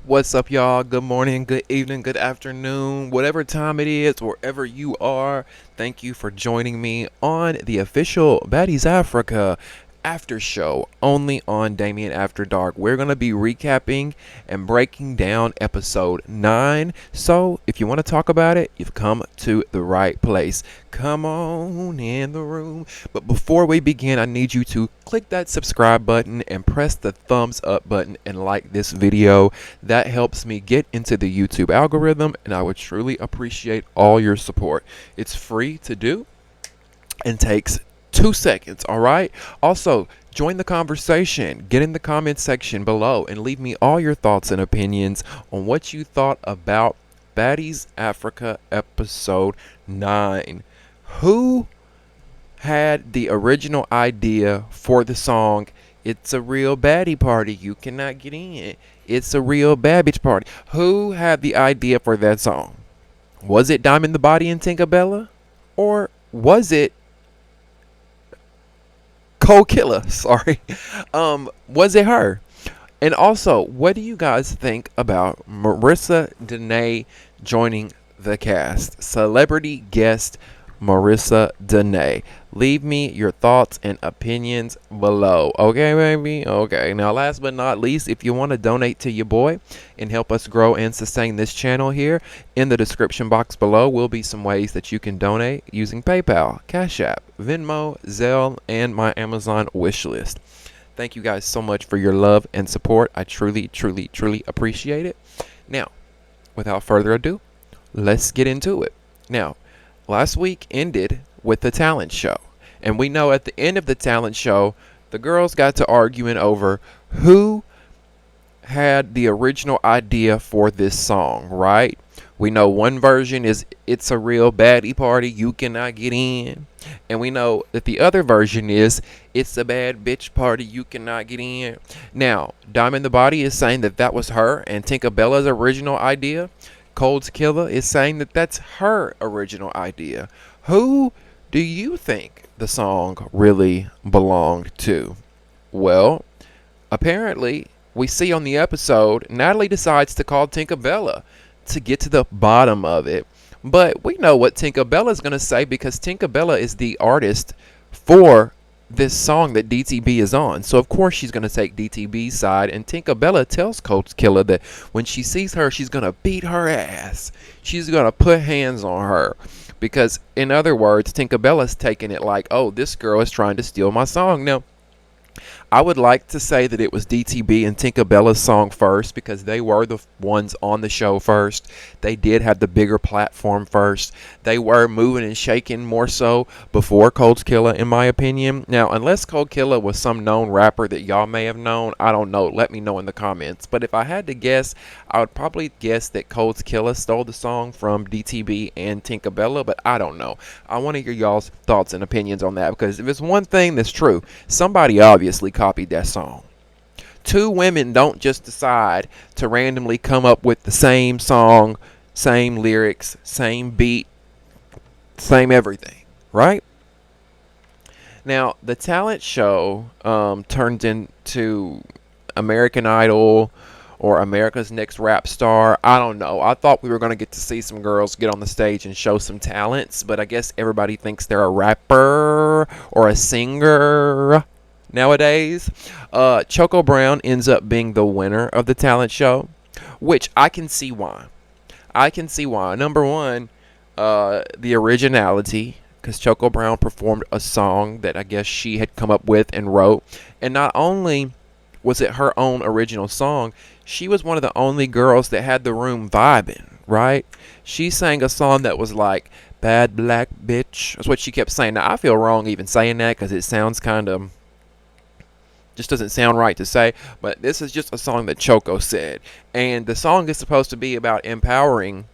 What's up, y'all? Good morning, good evening, good afternoon, whatever time it is, wherever you are. Thank you for joining me on the official Baddies Africa after show only on Damien After Dark. We're going to be recapping and breaking down episode 9. So, if you want to talk about it, you've come to the right place. Come on in the room. But before we begin, I need you to click that subscribe button and press the thumbs up button and like this video. That helps me get into the YouTube algorithm, and I would truly appreciate all your support. It's free to do and takes 2 seconds, all right? Also, join the conversation. Get in the comment section below and leave me all your thoughts and opinions on what you thought about Baddies Africa episode 9. Who had the original idea for the song "It's a Real Baddie Party, You Cannot Get In"? It's a real bad bitch party. Who had the idea for that song? Was it Diamond the Body and Tinkerbella? Or was it Cold Killer? Sorry. Was it her? And also, what do you guys think about Marissa Danae joining the cast? Celebrity guest Marissa Danae. Leave me your thoughts and opinions below. Okay, baby? Okay. Now, last but not least, if you want to donate to your boy and help us grow and sustain this channel here, in the description box below will be some ways that you can donate using PayPal, Cash App, Venmo, Zelle, and my Amazon wish list. Thank you guys so much for your love and support. I truly, truly, truly appreciate it. Now, without further ado, let's get into it. Now, last week ended with the talent show. And we know at the end of the talent show, the girls got to arguing over who had the original idea for this song, right? We know one version is "It's a Real Baddie Party, You Cannot Get In." And we know that the other version is "It's a Bad Bitch Party, You Cannot Get In." Now, Diamond the Body is saying that that was her and Tinkerbella's original idea. Cold Killer is saying that that's her original idea. Who do you think the song really belonged to? Well, apparently, we see on the episode, Natalie decides to call Tinkerbella to get to the bottom of it. But we know what Tinkerbella is going to say because Tinkerbella is the artist for this song that DTB is on. So, of course, she's going to take DTB's side. And Tinkerbella tells Coach Killer that when she sees her, she's going to beat her ass. She's going to put hands on her. Because, in other words, Tinkerbella's taking it like, oh, this girl is trying to steal my song. Now, I would like to say that it was DTB and Tinkerbella's song first because they were the ones on the show first. They did have the bigger platform first. They were moving and shaking more so before Cold Killer, in my opinion. Now, unless Cold Killer was some known rapper that y'all may have known, I don't know. Let me know in the comments. But if I had to guess, I would probably guess that Cold Killer stole the song from DTB and Tinkerbella, but I don't know. I want to hear y'all's thoughts and opinions on that because if it's one thing that's true, somebody obviously copied that song. Two women don't just decide to randomly come up with the same song, same lyrics, same beat, same everything, right? Now, the talent show turned into American Idol or America's Next Rap Star. I don't know. I thought we were going to get to see some girls get on the stage and show some talents, but I guess everybody thinks they're a rapper or a singer nowadays. Choco Brown ends up being the winner of the talent show, which I can see why. I can see why. Number one, the originality, because Choco Brown performed a song that I guess she had come up with and wrote. And not only was it her own original song, she was one of the only girls that had the room vibing, right? She sang a song that was like, "Bad Black Bitch." That's what she kept saying. Now, I feel wrong even saying that because it sounds kind of, just doesn't sound right to say, but this is just a song that Choco said. And the song is supposed to be about empowering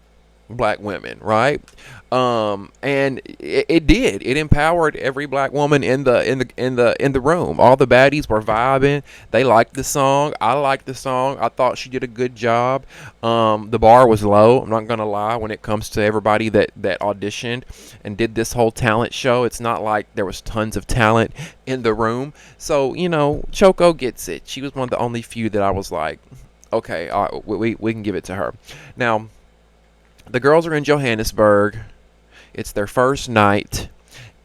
black women, right? And it did. It empowered every black woman in the room. All the baddies were vibing. They liked the song. I liked the song. I thought she did a good job. The bar was low. I'm not gonna lie. When it comes to everybody that auditioned and did this whole talent show, it's not like there was tons of talent in the room. So Choco gets it. She was one of the only few that I was like, Okay, we can give it to her. Now, the girls are in Johannesburg. It's their first night,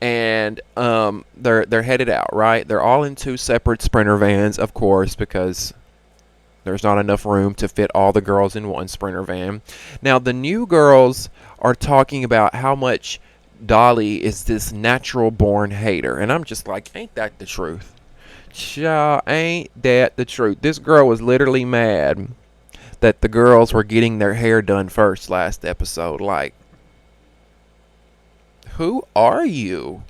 and they're headed out. Right, they're all in two separate Sprinter vans, of course, because there's not enough room to fit all the girls in one Sprinter van. Now, the new girls are talking about how much Dolly is this natural born hater, and I'm just like, ain't that the truth? Cha, ain't that the truth? This girl was literally mad that the girls were getting their hair done first last episode. Like, who are you?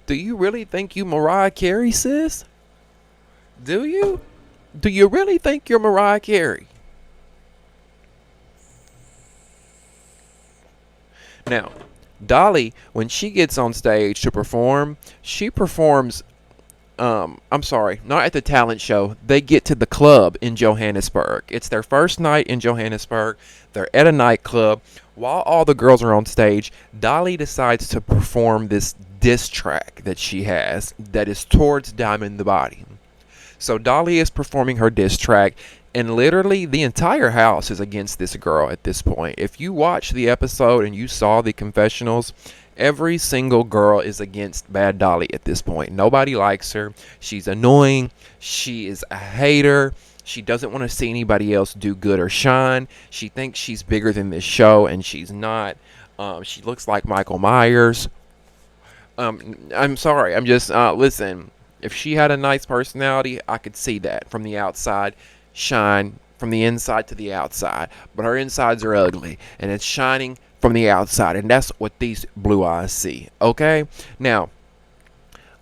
Do you really think you Mariah Carey, sis? Do you? Do you really think you're Mariah Carey? Now, Dolly, when she gets on stage to perform, she performs. I'm sorry, not at the talent show. They get to the club in Johannesburg. It's their first night in Johannesburg. They're at a nightclub. While all the girls are on stage, Dolly decides to perform this diss track that she has that is towards Diamond the Body. So Dolly is performing her diss track, and literally the entire house is against this girl at this point. If you watch the episode and you saw the confessionals, every single girl is against Bad Dolly at this point. Nobody likes her. She's annoying. She is a hater. She doesn't want to see anybody else do good or shine. She thinks she's bigger than this show, and she's not. She looks like Michael Myers. I'm sorry. I'm just, listen. If she had a nice personality, I could see that from the outside shine from the inside to the outside. But her insides are ugly, and it's shining from the outside, and that's what these blue eyes see. Okay? Now,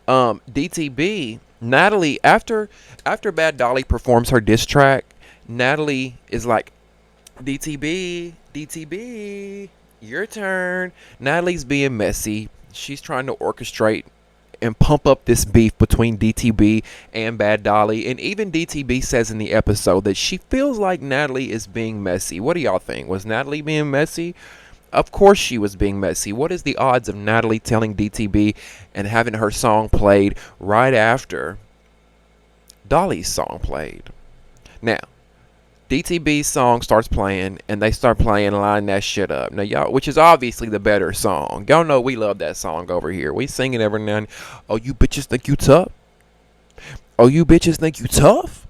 DTB, Natalie, after Bad Dolly performs her diss track, Natalie is like, DTB, your turn. Natalie's being messy. She's trying to orchestrate and pump up this beef between DTB and Bad Dolly. And even DTB says in the episode that she feels like Natalie is being messy. What do y'all think? Was Natalie being messy? Of course she was being messy. What is the odds of Natalie telling DTB and having her song played right after Dolly's song played? Now, DTB's song starts playing, and they start playing Line That Shit Up. Now, y'all, which is obviously the better song. Y'all know we love that song over here. We sing it every now and then. Oh, you bitches think you tough? Oh, you bitches think you tough?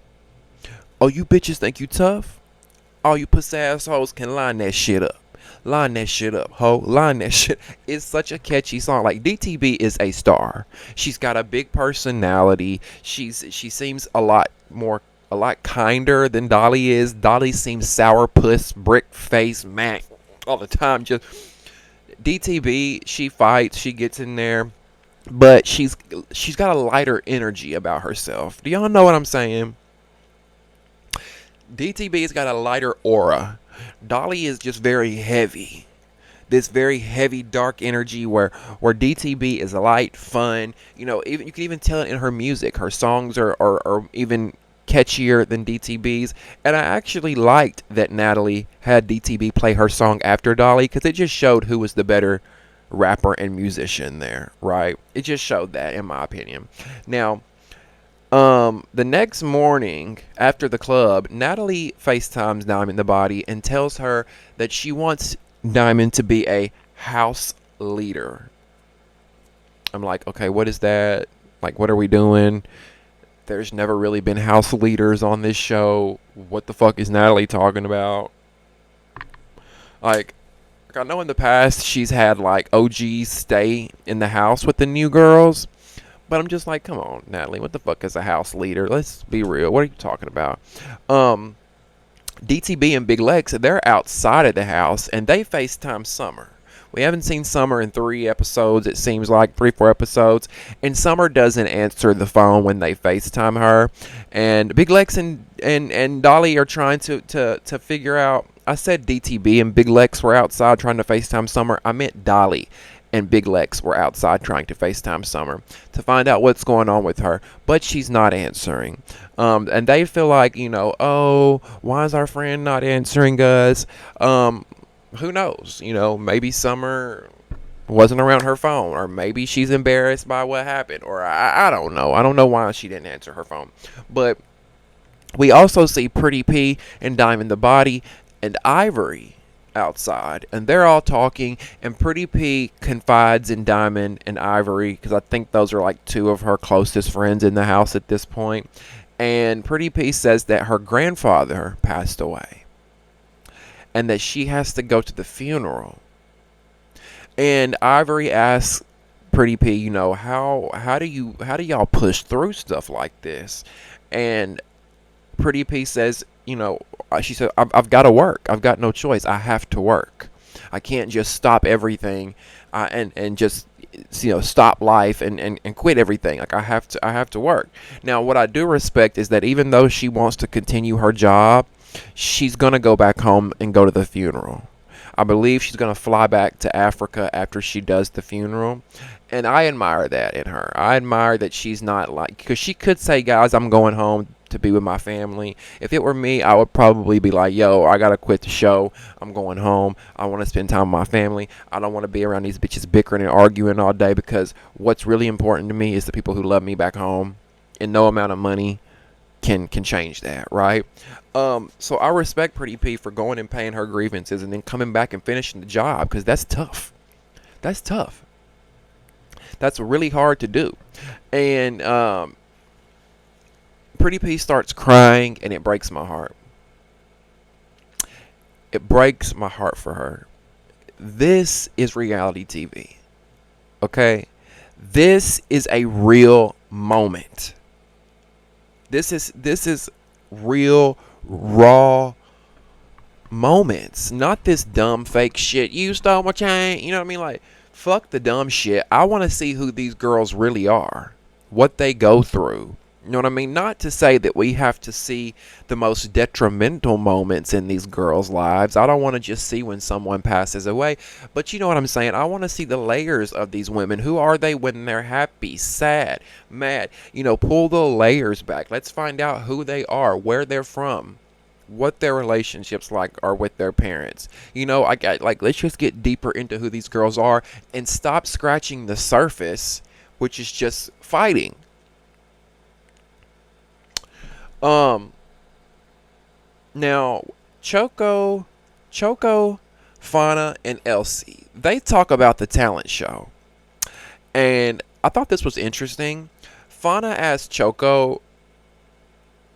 Oh, you bitches think you tough? All you pussy assholes can line that shit up. Line that shit up, ho. Line that shit. It's such a catchy song. Like, DTB is a star. She's got a big personality. She seems a lot kinder than Dolly is. Dolly seems sourpuss, brick face, man, all the time. Just DTB, she fights, she gets in there, but she's got a lighter energy about herself. Do y'all know what I'm saying? DTB's got a lighter aura. Dolly is just very heavy. This very heavy, dark energy where DTB is light, fun. You know, even you can even tell it in her music. Her songs are even catchier than DTB's, and I actually liked that Natalie had DTB play her song after Dolly, because it just showed who was the better rapper and musician there, right? It just showed that, in my opinion. Now, the next morning after the club, Natalie FaceTimes Diamond the Body and tells her that she wants Diamond to be a house leader. I'm like, okay, what is that? Like, what are we doing? There's never really been house leaders on this show. What the fuck is Natalie talking about? Like, I know in the past she's had like OGs stay in the house with the new girls, but I'm just like, come on, Natalie, what the fuck is a house leader? Let's be real. What are you talking about? DTB and Big Lex, they're outside of the house, and they FaceTime Summer. We haven't seen Summer in 3 episodes. It seems like 3-4 episodes. And Summer doesn't answer the phone when they FaceTime her. And Big Lex and Dolly are trying to figure out. I said DTB and Big Lex were outside trying to FaceTime Summer. I meant Dolly and Big Lex were outside trying to FaceTime Summer to find out what's going on with her. But she's not answering. And they feel like, you know, oh, why is our friend not answering us? Who knows? You know, maybe Summer wasn't around her phone, or maybe she's embarrassed by what happened, or I don't know. I don't know why she didn't answer her phone. But We also see Pretty P and Diamond the Body and Ivory outside, and they're all talking. And Pretty P confides in Diamond and Ivory because I think those are like two of her closest friends in the house at this point. And Pretty P says that her grandfather passed away and that she has to go to the funeral. And Ivory asks Pretty P, how do y'all push through stuff like this? And Pretty P says, she said, I've got to work. I've got no choice. I have to work. I can't just stop everything and just stop life and quit everything. Like I have to work. Now, what I do respect is that even though she wants to continue her job, she's gonna go back home and go to the funeral. I believe she's gonna fly back to Africa after she does the funeral, and I admire that in her. I admire that she's not like, because she could say, guys, I'm going home to be with my family. If it were me, I would probably be like, yo, I gotta quit the show. I'm going home. I want to spend time with my family. I don't want to be around these bitches bickering and arguing all day, because what's really important to me is the people who love me back home, and no amount of money can change that, right? So I respect Pretty P for going and paying her grievances and then coming back and finishing the job, because that's tough. That's tough. That's really hard to do. And Pretty P starts crying, and it breaks my heart. It breaks my heart for her. This is reality TV. Okay? This is a real moment. This is real, raw moments. Not this dumb fake shit. You stole my chain. You know what I mean? Like, fuck the dumb shit. I want to see who these girls really are. What they go through. You know what I mean? Not to say that we have to see the most detrimental moments in these girls' lives. I don't want to just see when someone passes away. But you know what I'm saying? I want to see the layers of these women. Who are they when they're happy, sad, mad? Pull the layers back. Let's find out who they are, where they're from, what their relationships like are with their parents. Let's just get deeper into who these girls are and stop scratching the surface, which is just fighting. Now, Choco, Fauna, and Elsie, they talk about the talent show. And I thought this was interesting. Fauna asked Choco,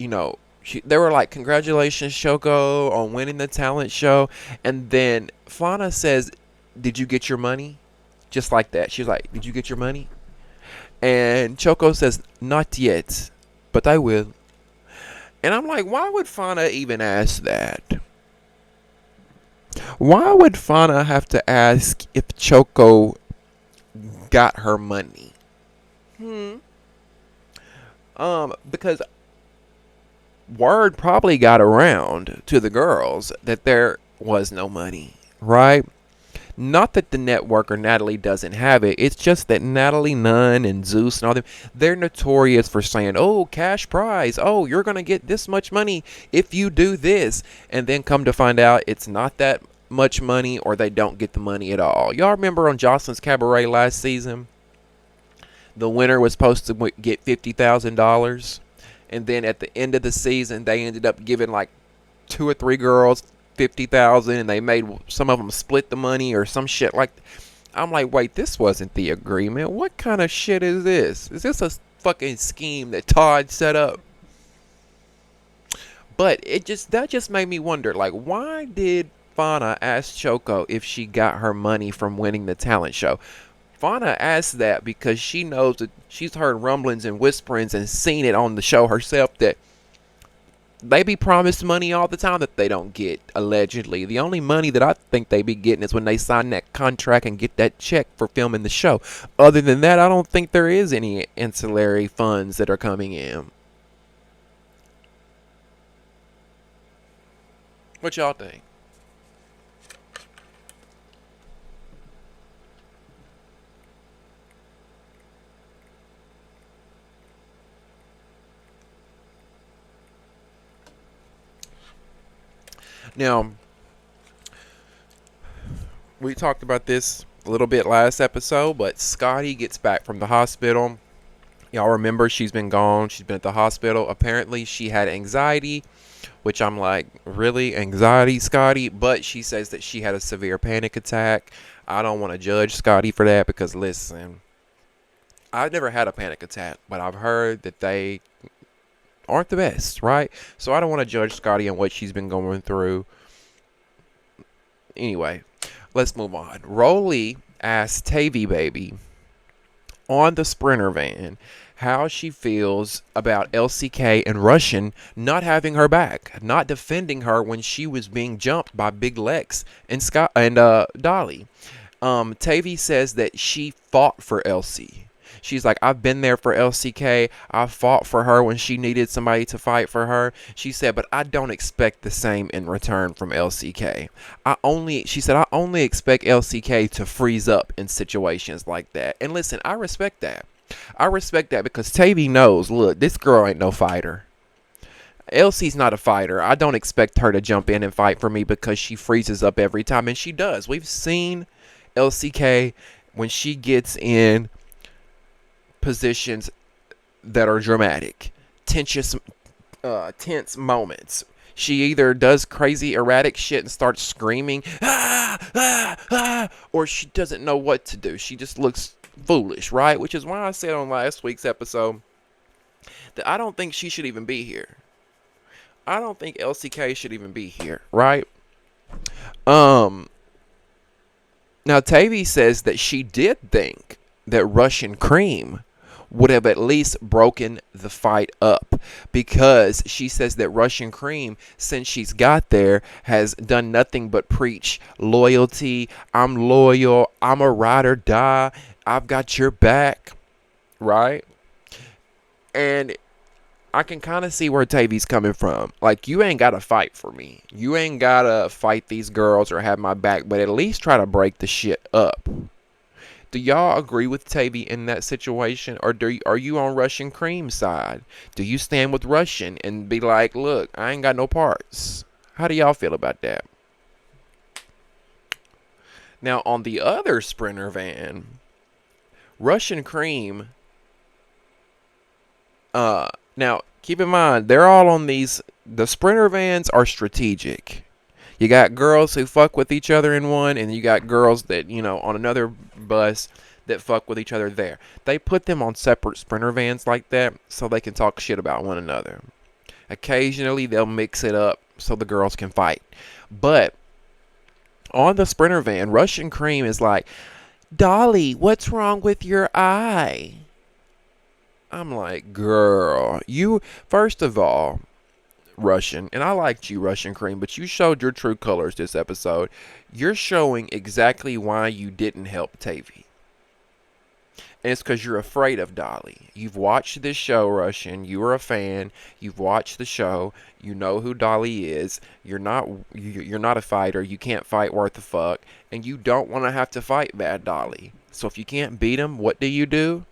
they were like, congratulations, Choco, on winning the talent show. And then Fauna says, did you get your money? Just like that. She's like, did you get your money? And Choco says, not yet, but I will. And I'm like, why would Fauna even ask that? Why would Fauna have to ask if Choco got her money? Because word probably got around to the girls that there was no money, right? Not that the network or Natalie doesn't have it. It's just that Natalie Nunn and Zeus and all them, they're notorious for saying, oh, cash prize. Oh, you're going to get this much money if you do this. And then come to find out it's not that much money, or they don't get the money at all. Y'all remember on Jocelyn's Cabaret last season? The winner was supposed to get $50,000. And then at the end of the season, they ended up giving like 2 or 3 girls $50,000, and they made some of them split the money or some shit like that. I'm like, wait, this wasn't the agreement. What kind of shit is this? Is this a fucking scheme that Todd set up? But that just made me wonder, like, why did Fauna ask Choco if she got her money from winning the talent show? Fauna asked that because she knows that she's heard rumblings and whisperings and seen it on the show herself that they be promised money all the time that they don't get, allegedly. The only money that I think they be getting is when they sign that contract and get that check for filming the show. Other than that, I don't think there is any ancillary funds that are coming in. What y'all think? Now, we talked about this a little bit last episode, but Scotty gets back from the hospital Y'all remember she's been gone. She's been at the hospital. Apparently, she had anxiety, which I'm like, really? Anxiety, Scotty? But she says that she had a severe panic attack. I don't want to judge Scotty for that because, listen, I've never had a panic attack, but I've heard that they aren't the best, right? So I don't want to judge Scotty on what she's been going through. Anyway, let's move on. Rolly asked Tavy Baby on the Sprinter van how she feels about LCK and Russian not having her back, not defending her when she was being jumped by Big Lex and Scott and Dolly. Tavy says that she fought for LC. She's like, I've been there for LCK. I fought for her when she needed somebody to fight for her. She said, but I don't expect the same in return from LCK. She said, I only expect LCK to freeze up in situations like that. And listen, I respect that. I respect that because Tavy knows, look, this girl ain't no fighter. Elsie's not a fighter. I don't expect her to jump in and fight for me because she freezes up every time. And she does. We've seen LCK when she gets in positions that are dramatic, tense moments. She either does crazy erratic shit and starts screaming, or she doesn't know what to do. She just looks foolish, right? Which is why I said on last week's episode that I don't think she should even be here. I don't think LCK should even be here, right? Now Tavy says that she did think that Russian Cream would have at least broken the fight up because she says that Russian Cream, since she's got there, has done nothing but preach loyalty. I'm loyal. I'm a ride or die. I've got your back, right? And I can kind of see where Tavy's coming from. Like, you ain't got to fight for me. You ain't got to fight these girls or have my back, but at least try to break the shit up. Do y'all agree with Tavy in that situation, or are you on Russian Cream's side? Do you stand with Russian and be like, look, I ain't got no parts? How do y'all feel about that? Now, on the other Sprinter van, Russian Cream, now, keep in mind, they're all on these, the Sprinter vans are strategic. You got girls who fuck with each other in one, and you got girls that, on another bus that fuck with each other there. They put them on separate Sprinter vans like that so they can talk shit about one another. Occasionally, they'll mix it up so the girls can fight. But on the Sprinter van, Russian Cream is like, Dolly, what's wrong with your eye? I'm like, girl, first of all, Russian, and I liked you, Russian Cream, but you showed your true colors this episode. You're showing exactly why you didn't help Tavy. And it's because you're afraid of Dolly. You've watched this show, Russian. You are a fan. You've watched the show. You know who Dolly is. You're not a fighter. You can't fight worth a fuck. And you don't want to have to fight bad Dolly. So if you can't beat him, what do?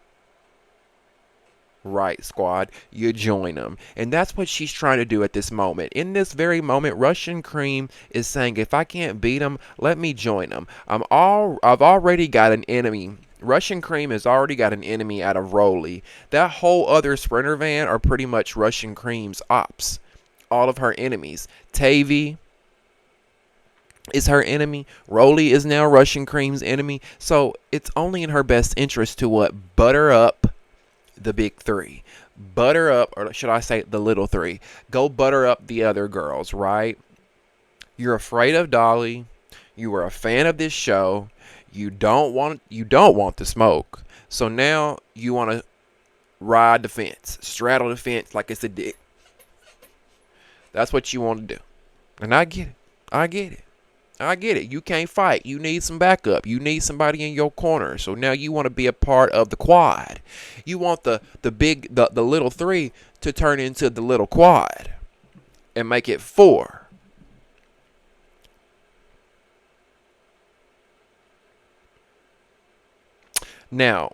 Right, squad, you join them. And that's what she's trying to do at this moment. In this very moment, Russian Cream is saying, if I can't beat them, let me join them. I've already got an enemy. Russian Cream has already got an enemy out of Rolly. That whole other Sprinter van are pretty much Russian Cream's ops. All of her enemies. Tavy is her enemy. Rolly is now Russian Cream's enemy. So it's only in her best interest to butter up the big three. Butter up, or should I say the little three. Go butter up the other girls, right? You're afraid of Dolly. You were a fan of this show. You don't want the smoke. So now you want to ride the fence, straddle the fence like it's a dick. That's what you want to do. And I get it. You can't fight. You need some backup. You need somebody in your corner. So now you want to be a part of the quad. You want the little three to turn into the little quad and make it 4. Now,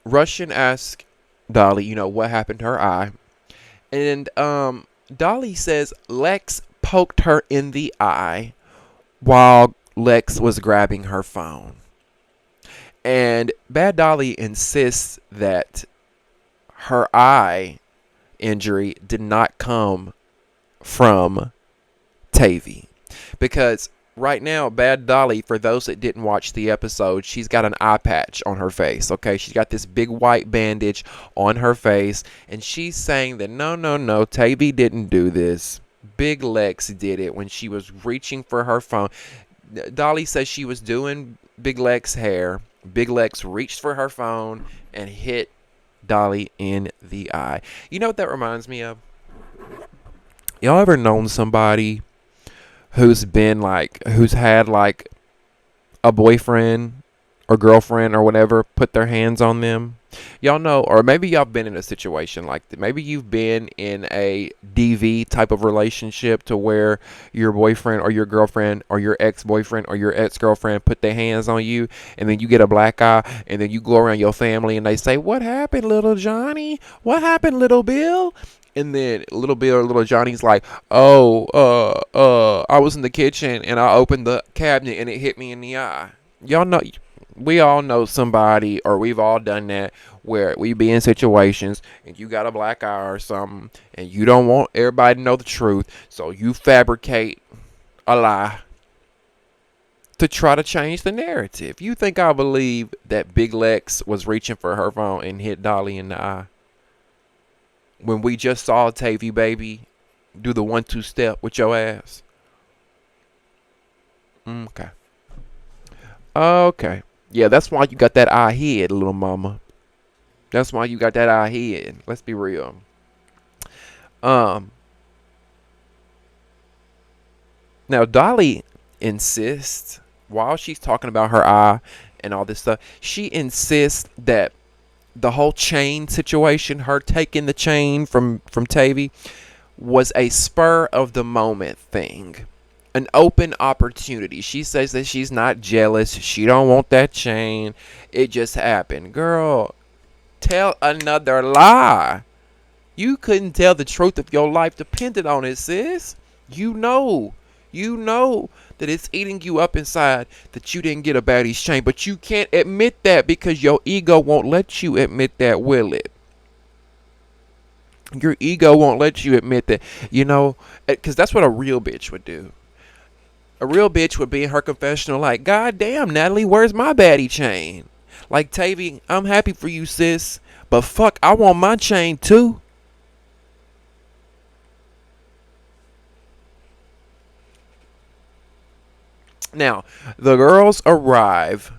Russian asked Dolly, what happened to her eye. And Dolly says Lex poked her in the eye while Lex was grabbing her phone. And Bad Dolly insists that her eye injury did not come from Tavy. Because right now, Bad Dolly, for those that didn't watch the episode, she's got an eye patch on her face. Okay, she's got this big white bandage on her face, and she's saying that no, no, no, Tavy didn't do this. Big Lex did it when she was reaching for her phone. Dolly says she was doing Big Lex hair. Big Lex reached for her phone and hit Dolly in the eye. You know what that reminds me of? Y'all ever known somebody who's had like a boyfriend or girlfriend or whatever put their hands on them? Y'all know, or maybe y'all been in a situation like that. Maybe you've been in a DV type of relationship to where your boyfriend or your girlfriend or your ex-boyfriend or your ex-girlfriend put their hands on you, and then you get a black eye, and then you go around your family and they say, "What happened, little Johnny? What happened, little Bill?" And then little Bill or little Johnny's like, "Oh, I was in the kitchen and I opened the cabinet and it hit me in the eye." Y'all know, we all know somebody, or we've all done that, where we be in situations and you got a black eye or something and you don't want everybody to know the truth, so you fabricate a lie to try to change the narrative. You think I believe that Big Lex was reaching for her phone and hit Dolly in the eye when we just saw Tavy baby do the 1-2 step with your ass? Okay. Okay. Yeah, that's why you got that eye hid, little mama. That's why you got that eye hid. Let's be real. Um. Now Dolly insists, while she's talking about her eye and all this stuff, she insists that the whole chain situation, her taking the chain from Tavy, was a spur of the moment thing. An open opportunity. She says that she's not jealous. She don't want that chain. It just happened. Girl, tell another lie. You couldn't tell the truth if your life depended on it, sis. You know that it's eating you up inside that you didn't get a Baddies chain, but you can't admit that because your ego won't let you admit that, will it? Your ego won't let you admit that, because that's what a real bitch would do. A real bitch would be in her confessional like, "God damn, Natalie, where's my baddie chain?" Like, "Tavy, I'm happy for you, sis, but fuck, I want my chain too." Now, the girls arrive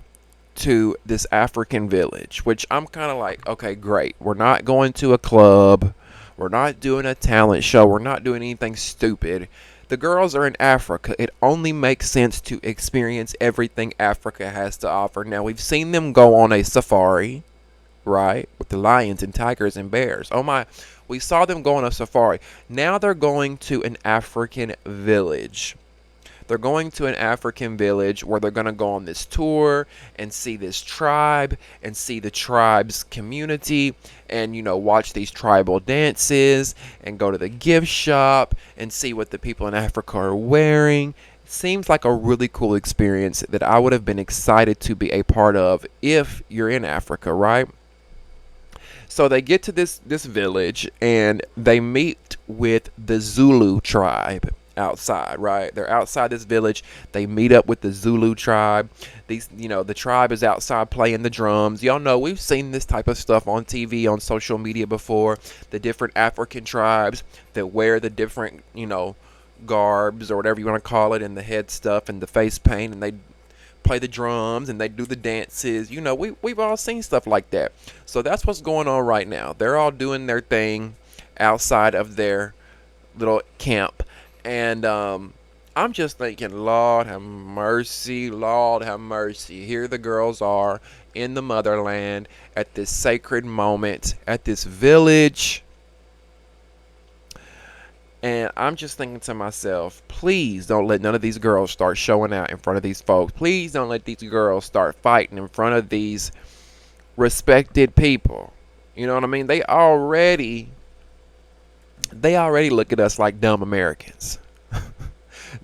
to this African village, which I'm kind of like, okay, great. We're not going to a club. We're not doing a talent show. We're not doing anything stupid. The girls are in Africa. It only makes sense to experience everything Africa has to offer. Now, we've seen them go on a safari, right, with the lions and tigers and bears. Oh my, we saw them go on a safari. Now they're going to an African village. They're going to an African village where they're going to go on this tour and see this tribe and see the tribe's community and, watch these tribal dances and go to the gift shop and see what the people in Africa are wearing. It seems like a really cool experience that I would have been excited to be a part of if you're in Africa, right? So they get to this village and they meet with the Zulu tribe outside, right? They're outside this village. They meet up with the Zulu tribe. The tribe is outside playing the drums. Y'all know we've seen this type of stuff on TV, on social media before. The different African tribes that wear the different, garbs or whatever you want to call it, and the head stuff and the face paint, and they play the drums and they do the dances. We've all seen stuff like that. So that's what's going on right now. They're all doing their thing outside of their little camp. And I'm just thinking, Lord have mercy, Lord have mercy. Here the girls are in the motherland at this sacred moment, at this village. And I'm just thinking to myself, please don't let none of these girls start showing out in front of these folks. Please don't let these girls start fighting in front of these respected people. You know what I mean? They already look at us like dumb Americans.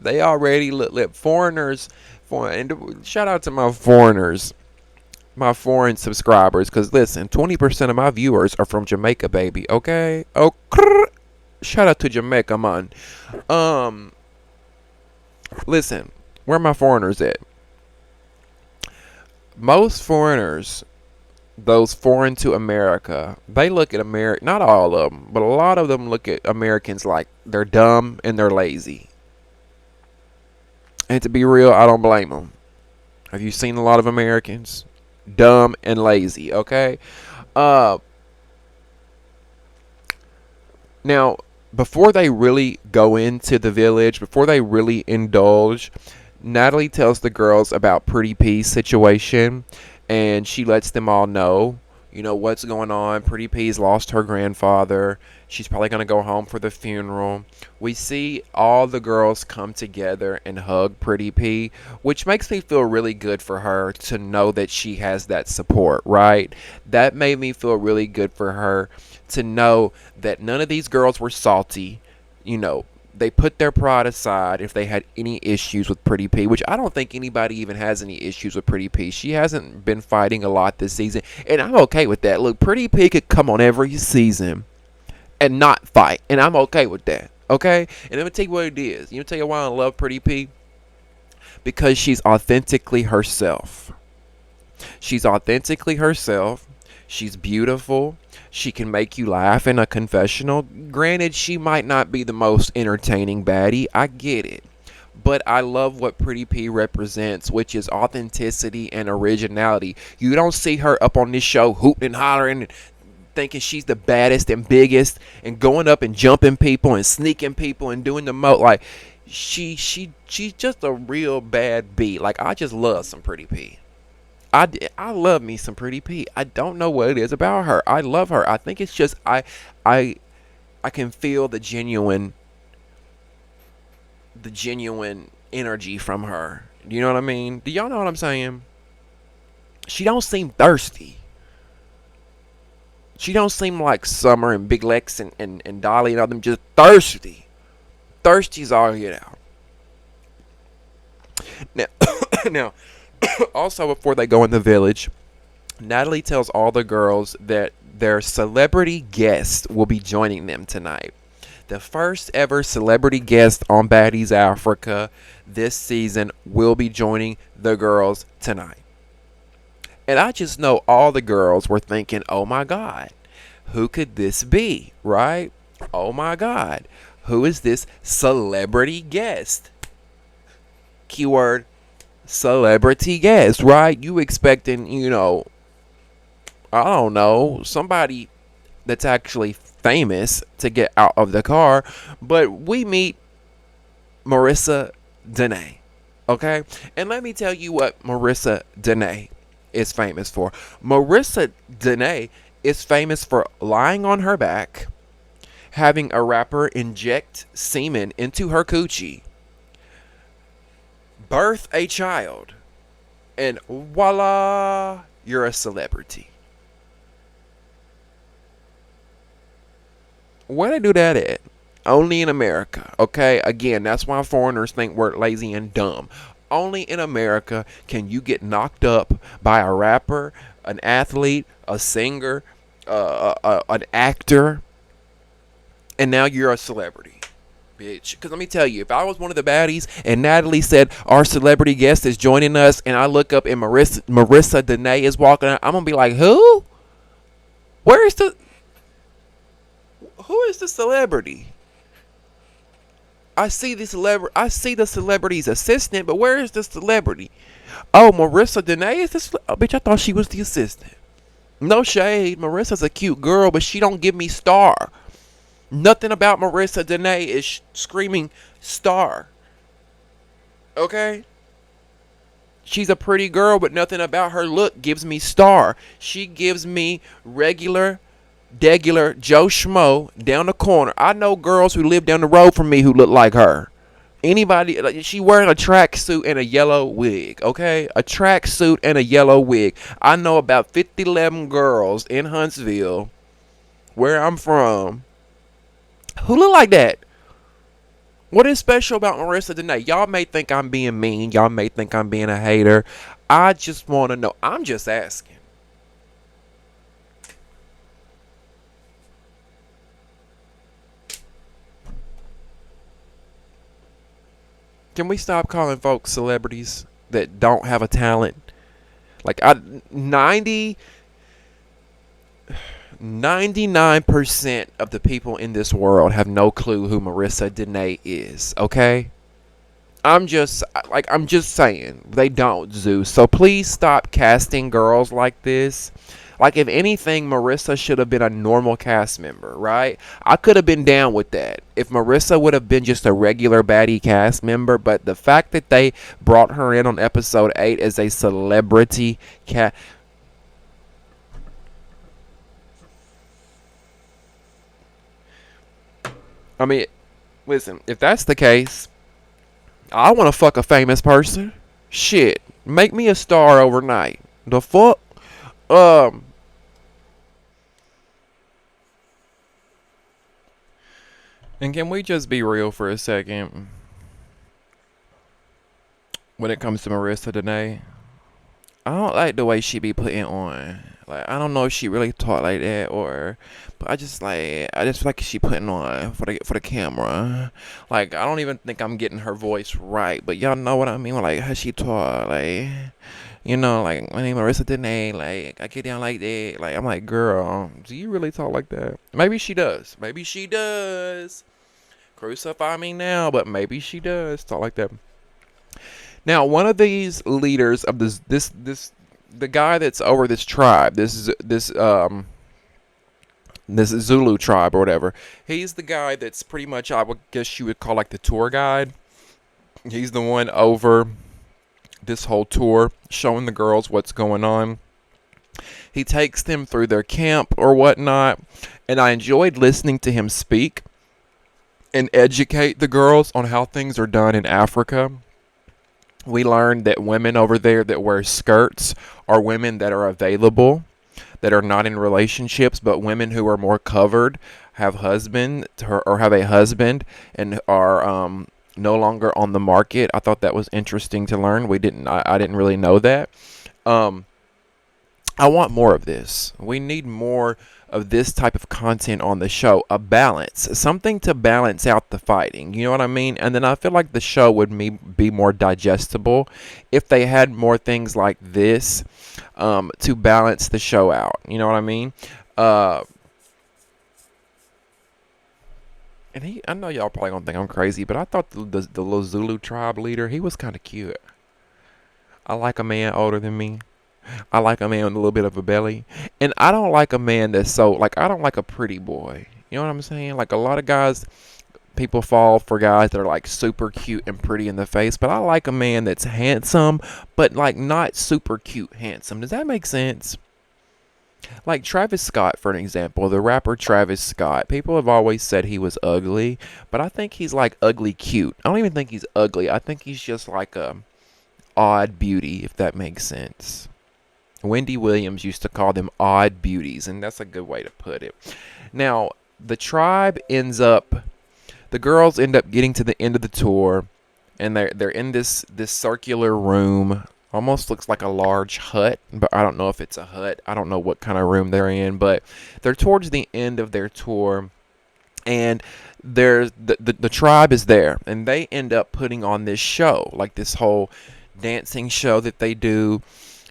They already look foreigners. And shout out to my foreigners my foreign subscribers, because listen, 20% of my viewers are from Jamaica, baby. Okay, oh, shout out to Jamaica, man. Um, Listen, where my foreigners at? Most foreigners, those foreign to America, they look at America. Not all of them, but a lot of them look at Americans like they're dumb and they're lazy. And to be real, I don't blame them. Have you seen a lot of Americans? Dumb and lazy, okay? Uh, Now, before they really go into the village, before they really indulge, Natalie tells the girls about Pretty P's situation, and she lets them all know, what's going on. Pretty P's lost her grandfather. She's probably going to go home for the funeral. We see all the girls come together and hug Pretty P, which makes me feel really good for her to know that she has that support, right? That made me feel really good for her to know that none of these girls were salty. They put their pride aside if they had any issues with Pretty P, which I don't think anybody even has any issues with Pretty P. She hasn't been fighting a lot this season, and I'm okay with that. Look, Pretty P could come on every season and not fight, and I'm okay with that, okay? And let me tell you what it is. Tell you why I love Pretty P? Because she's authentically herself. She's authentically herself. She's beautiful. She can make you laugh in a confessional. Granted, she might not be the most entertaining baddie. I get it. But I love what Pretty P represents, which is authenticity and originality. You don't see her up on this show hooting and hollering and thinking she's the baddest and biggest and going up and jumping people and sneaking people and doing the most. Like, she's just a real bad B. Like, I just love some Pretty P. I love me some Pretty P. I don't know what it is about her. I love her. I think it's just I can feel the genuine energy from her. Do you know what I mean? Do y'all know what I'm saying? She don't seem thirsty. She don't seem like Summer and Big Lex and Dolly and all them just thirsty. Thirsty's all get out. Now also, before they go in the village, Natalie tells all the girls that their celebrity guest will be joining them tonight. The first ever celebrity guest on Baddies Africa this season will be joining the girls tonight. And I just know all the girls were thinking, oh my God, who could this be, right? Oh my God, who is this celebrity guest? Keyword, celebrity guest, right? You expecting, I don't know, somebody that's actually famous to get out of the car. But we meet Marissa Danae, okay? And let me tell you what Marissa Danae is famous for. Marissa Danae is famous for lying on her back, having a rapper inject semen into her coochie, birth a child, and voila, you're a celebrity. Where they do that at? Only in America, okay? Again, that's why foreigners think we're lazy and dumb. Only in America can you get knocked up by a rapper, an athlete, a singer, an actor, and now you're a celebrity, bitch. Because let me tell you, if I was one of the baddies and Natalie said our celebrity guest is joining us, and I look up and Marissa Danae is walking out, I'm gonna be like, who? Who is the celebrity? I see the celebrity's assistant, but where is the celebrity? Oh, Marissa Danae is this? Oh, bitch, I thought she was the assistant. No shade, Marissa's a cute girl, but she don't give me star. Nothing about Marissa Danae is screaming star. Okay? She's a pretty girl, but nothing about her look gives me star. She gives me regular Joe Schmo down the corner. I know girls who live down the road from me who look like her. Anybody, like, she wearing a tracksuit and a yellow wig, okay? A tracksuit and a yellow wig. I know about 50-11 girls in Huntsville, where I'm from, who look like that. What is special about Marissa Danae? Y'all may think I'm being mean. Y'all may think I'm being a hater. I just want to know. I'm just asking. Can we stop calling folks celebrities that don't have a talent? Like, 99% of the people in this world have no clue who Marissa Dene is, okay? I'm just saying they don't, Zeus. So please stop casting girls like this. Like, if anything, Marissa should have been a normal cast member, right? I could have been down with that if Marissa would have been just a regular baddie cast member. But the fact that they brought her in on episode 8 as a celebrity cat. I mean, listen, if that's the case, I want to fuck a famous person. Shit, make me a star overnight. The fuck? Um, and can we just be real for a second? When it comes to Marissa Dene, I don't like the way she be putting on. Like, I don't know if she really talk like that or, but I just feel like she putting on for the camera. Like, I don't even think I'm getting her voice right, but y'all know what I mean. Like, how she talk, like, like my name Marissa Dene, like I get down like that. Like, I'm like, girl, do you really talk like that? Maybe she does. Maybe she does. Crucify me now, but maybe she does talk like that. Now, one of these leaders of the guy that's over this tribe, this Zulu tribe or whatever. He's the guy that's pretty much, I would guess you would call, like, the tour guide. He's the one over this whole tour, showing the girls what's going on. He takes them through their camp or whatnot, and I enjoyed listening to him speak and educate the girls on how things are done in Africa. We learned that women over there that wear skirts are women that are available, that are not in relationships, but women who are more covered have have a husband and are no longer on the market. I thought that was interesting to learn. I didn't really know that. Um, I want more of this. We need more of this type of content on the show. A balance, something to balance out the fighting. You know what I mean? And then I feel like the show would be more digestible if they had more things like this to balance the show out. You know what I mean? Uh, I know y'all probably gonna think I'm crazy, but I thought the little Zulu tribe leader, he was kind of cute. I like a man older than me. I like a man with a little bit of a belly. And I don't like a man that's I don't like a pretty boy. You know what I'm saying? Like, a lot of guys, people fall for guys that are, like, super cute and pretty in the face. But I like a man that's handsome, but, like, not super cute handsome. Does that make sense? Like Travis Scott, for an example, the rapper Travis Scott. People have always said he was ugly, but I think he's, like, ugly cute. I don't even think he's ugly. I think he's just like a odd beauty, if that makes sense. Wendy Williams used to call them odd beauties, and that's a good way to put it. Now, the girls end up getting to the end of the tour, and they're in this circular room. Almost looks like a large hut, but I don't know if it's a hut. I don't know what kind of room they're in, but they're towards the end of their tour, and there's the tribe is there, and they end up putting on this show, like this whole dancing show that they do.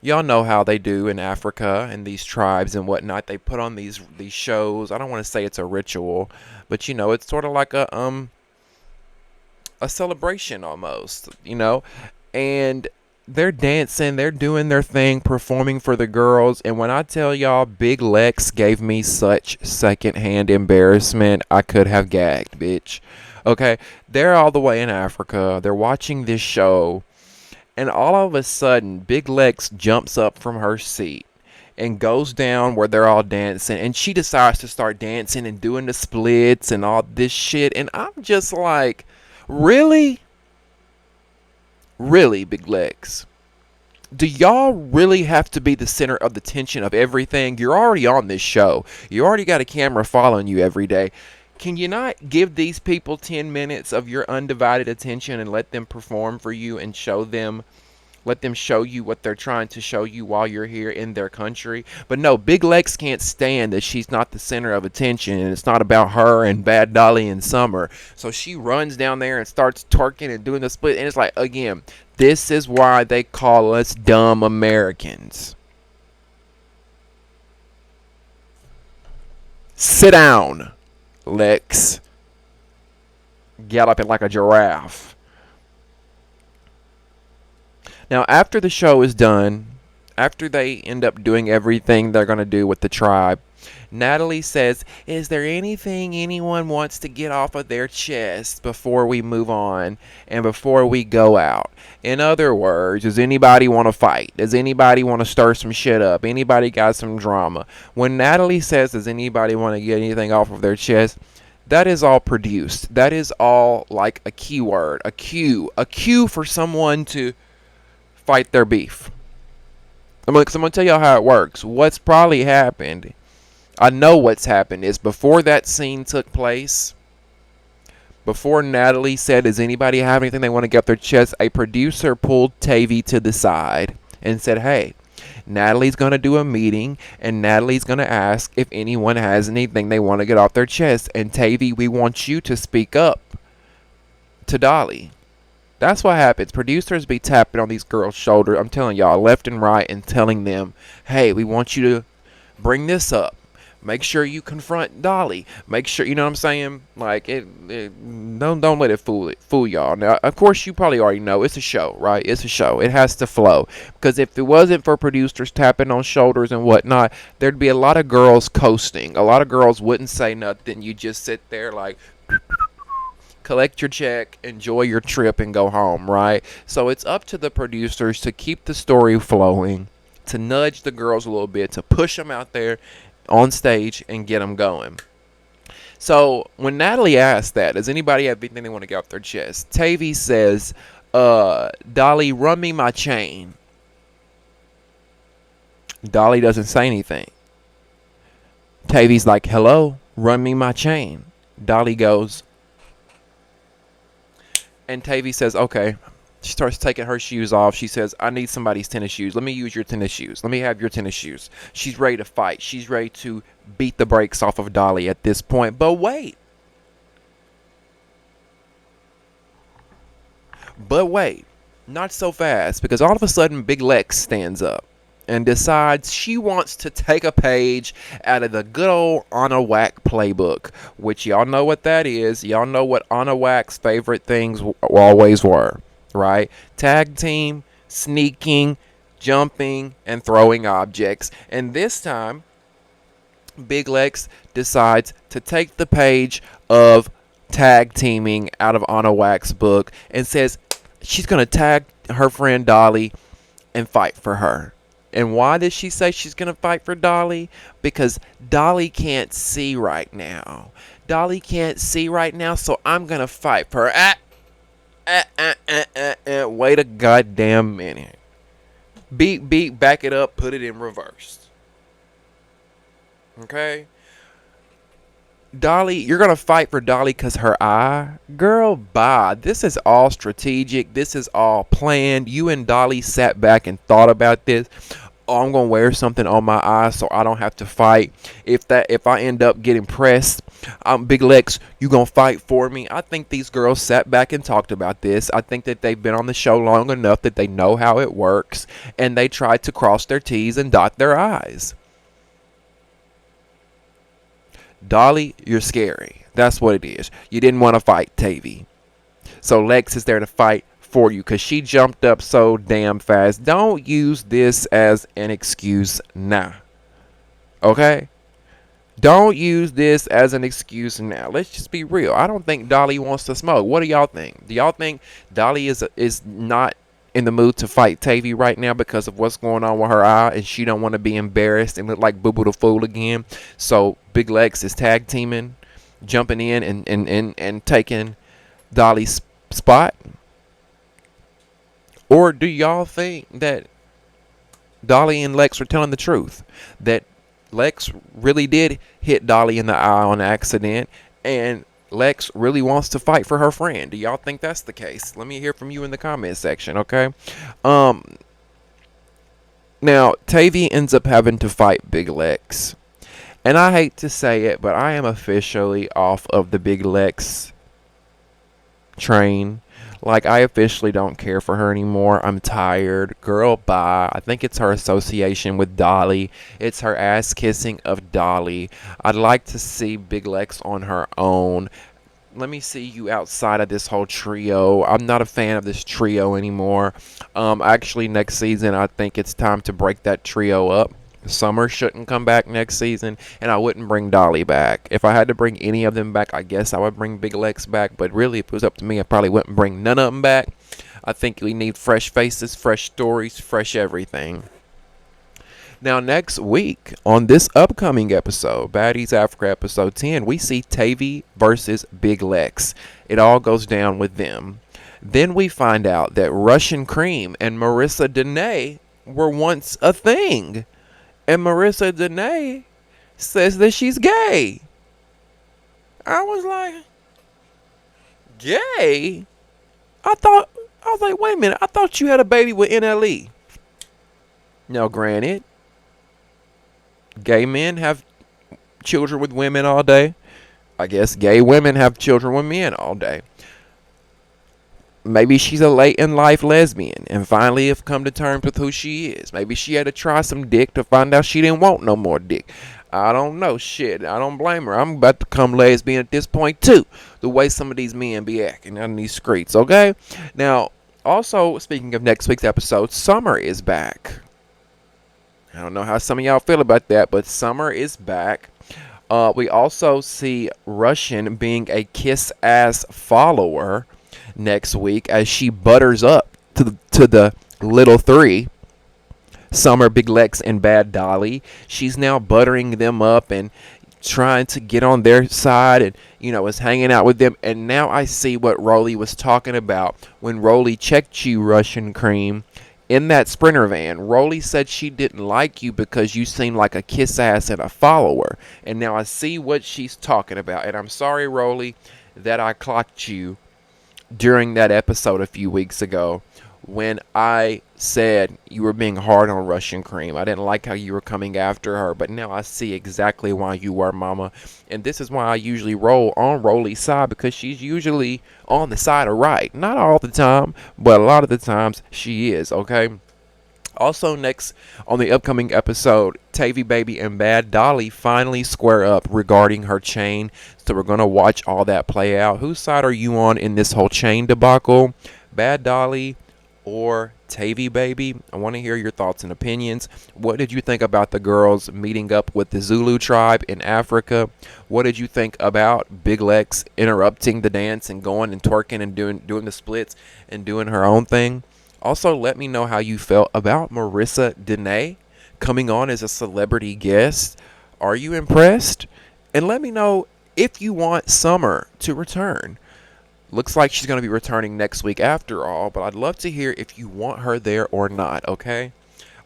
Y'all know how they do in Africa and these tribes and whatnot. They put on these shows. I don't want to say it's a ritual, but it's sort of like a celebration almost, and they're dancing, they're doing their thing, performing for the girls. And when I tell y'all, Big Lex gave me such secondhand embarrassment, I could have gagged, bitch. Okay, they're all the way in Africa. They're watching this show. And all of a sudden, Big Lex jumps up from her seat and goes down where they're all dancing. And she decides to start dancing and doing the splits and all this shit. And I'm just like, really? Really, Big Lex? Do y'all really have to be the center of the tension of everything? You're already on this show. You already got a camera following you every day. Can you not give these people 10 minutes of your undivided attention and let them perform for you and show them Let them show you what they're trying to show you while you're here in their country. But no, Big Lex can't stand that she's not the center of attention, and it's not about her and Bad Dolly and Summer. So she runs down there and starts twerking and doing the split. And it's like, again, this is why they call us dumb Americans. Sit down, Lex. Galloping like a giraffe. Now, after the show is done, after they end up doing everything they're going to do with the tribe, Natalie says, is there anything anyone wants to get off of their chest before we move on and before we go out? In other words, does anybody want to fight? Does anybody want to stir some shit up? Anybody got some drama? When Natalie says, does anybody want to get anything off of their chest, that is all produced. That is all like a keyword, a cue for someone to fight their beef. I'm going to tell y'all how it works. What's probably happened, I know what's happened, is before that scene took place, before Natalie said, does anybody have anything they want to get off their chest, a producer pulled Tavy to the side and said, hey, Natalie's going to do a meeting, and Natalie's going to ask if anyone has anything they want to get off their chest. And Tavy, we want you to speak up to Dolly. That's what happens. Producers be tapping on these girls' shoulders, I'm telling y'all, left and right, and telling them, hey, we want you to bring this up. Make sure you confront Dolly. Make sure, you know what I'm saying? Like, don't let it fool y'all. Now, of course, you probably already know it's a show, right? It's a show. It has to flow. Because if it wasn't for producers tapping on shoulders and whatnot, there'd be a lot of girls coasting. A lot of girls wouldn't say nothing. You just sit there like, collect your check, enjoy your trip, and go home, right? So it's up to the producers to keep the story flowing, to nudge the girls a little bit, to push them out there on stage and get them going. So when Natalie asked that, does anybody have anything they want to get off their chest? Tavy says, Dolly, run me my chain. Dolly doesn't say anything. Tavy's like, hello, run me my chain. Dolly goes, and Tavy says, okay. She starts taking her shoes off. She says, I need somebody's tennis shoes. Let me use your tennis shoes. Let me have your tennis shoes. She's ready to fight. She's ready to beat the brakes off of Dolly at this point. But wait. Not so fast. Because all of a sudden, Big Lex stands up and decides she wants to take a page out of the good old Anna Wack playbook, which y'all know what that is. Y'all know what Anna Wack's favorite things always were, right? Tag team, sneaking, jumping, and throwing objects. And this time, Big Lex decides to take the page of tag teaming out of Anna Wack's book and says she's going to tag her friend Dolly and fight for her. And why does she say she's going to fight for Dolly? Because Dolly can't see right now. Dolly can't see right now, so I'm going to fight for her. Wait a goddamn minute. Beat, back it up, put it in reverse. Okay? Dolly, you're going to fight for Dolly because her eye? Girl, bye. This is all strategic. This is all planned. You and Dolly sat back and thought about this. Oh, I'm going to wear something on my eye so I don't have to fight. If I end up getting pressed, Big Lex, you going to fight for me? I think these girls sat back and talked about this. I think that they've been on the show long enough that they know how it works. And they tried to cross their T's and dot their I's. Dolly, you're scary. That's what it is. You didn't want to fight Tavy. So Lex is there to fight for you because she jumped up so damn fast. Don't use this as an excuse now. Okay? Don't use this as an excuse now. Let's just be real. I don't think Dolly wants to smoke. What do y'all think? Do y'all think Dolly is not in the mood to fight Tavy right now because of what's going on with her eye and she don't want to be embarrassed and look like Boo Boo the Fool again? So Big Lex is tag teaming, jumping in and taking Dolly's spot? Or do y'all think that Dolly and Lex are telling the truth? That Lex really did hit Dolly in the eye on accident, and Lex really wants to fight for her friend. Do y'all think that's the case? Let me hear from you in the comment section, okay? Um, Now, Tavy ends up having to fight Big Lex. And I hate to say it, but I am officially off of the Big Lex train. Like, I officially don't care for her anymore. I'm tired. Girl, bye. I think it's her association with Dolly. It's her ass kissing of Dolly. I'd like to see Big Lex on her own. Let me see you outside of this whole trio. I'm not a fan of this trio anymore. Actually, next season, I think it's time to break that trio up. Summer shouldn't come back next season, and I wouldn't bring Dolly back. If I had to bring any of them back, I guess I would bring Big Lex back. But really, if it was up to me, I probably wouldn't bring none of them back. I think we need fresh faces, fresh stories, fresh everything. Now, next week, on this upcoming episode, Baddies Africa episode 10, we see Tavy versus Big Lex. It all goes down with them. Then we find out that Russian Cream and Marissa Danae were once a thing. And Marissa Danae says that she's gay. I was like, gay? I was like, wait a minute, I thought you had a baby with NLE. Now, granted, gay men have children with women all day. I guess gay women have children with men all day. Maybe she's a late in life lesbian and finally have come to terms with who she is. Maybe she had to try some dick to find out she didn't want no more dick. I don't know. Shit, I don't blame her. I'm about to become lesbian at this point too. The way some of these men be acting on these streets, okay? Now, also, speaking of next week's episode, Summer is back. I don't know how some of y'all feel about that, but Summer is back. We also see Russian being a kiss-ass follower next week as she butters up to the little three, Summer, Big Lex, and Bad Dolly. She's now buttering them up and trying to get on their side and, is hanging out with them. And now I see what Rolly was talking about when Rolly checked you, Russian Cream, in that Sprinter van. Rolly said she didn't like you because you seemed like a kiss ass and a follower. And now I see what she's talking about. And I'm sorry, Rolly, that I clocked you during that episode a few weeks ago when I said you were being hard on Russian Cream. I didn't like how you were coming after her, but now I see exactly why you were, mama. And this is why I usually roll on Rolly's side, because she's usually on the side of right. Not all the time, but a lot of the times she is, okay? Also, next on the upcoming episode, Tavy Baby and Bad Dolly finally square up regarding her chain. So we're going to watch all that play out. Whose side are you on in this whole chain debacle? Bad Dolly or Tavy Baby? I want to hear your thoughts and opinions. What did you think about the girls meeting up with the Zulu tribe in Africa? What did you think about Big Lex interrupting the dance and going and twerking and doing the splits and doing her own thing? Also, let me know how you felt about Marissa Danae coming on as a celebrity guest. Are you impressed? And let me know if you want Summer to return. Looks like she's going to be returning next week after all, but I'd love to hear if you want her there or not, okay?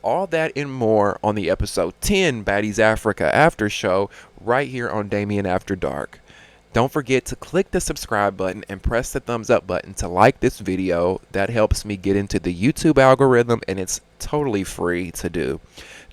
All that and more on the episode 10 Baddies Africa After Show right here on Damien After Dark. Don't forget to click the subscribe button and press the thumbs up button to like this video. That helps me get into the YouTube algorithm, and it's totally free to do.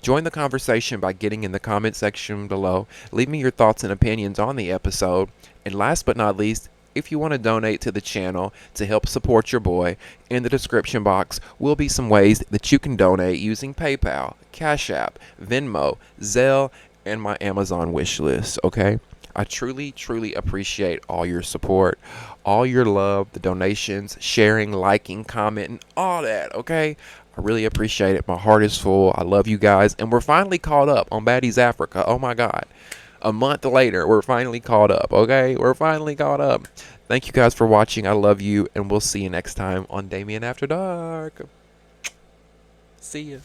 Join the conversation by getting in the comment section below. Leave me your thoughts and opinions on the episode. And last but not least, if you want to donate to the channel to help support your boy, in the description box will be some ways that you can donate using PayPal, Cash App, Venmo, Zelle, and my Amazon wish list, okay? I truly, truly appreciate all your support, all your love, the donations, sharing, liking, commenting, all that, okay? I really appreciate it. My heart is full. I love you guys. And we're finally caught up on Baddies Africa. Oh, my God. A month later, we're finally caught up, okay? We're finally caught up. Thank you guys for watching. I love you, and we'll see you next time on Damien After Dark. See ya.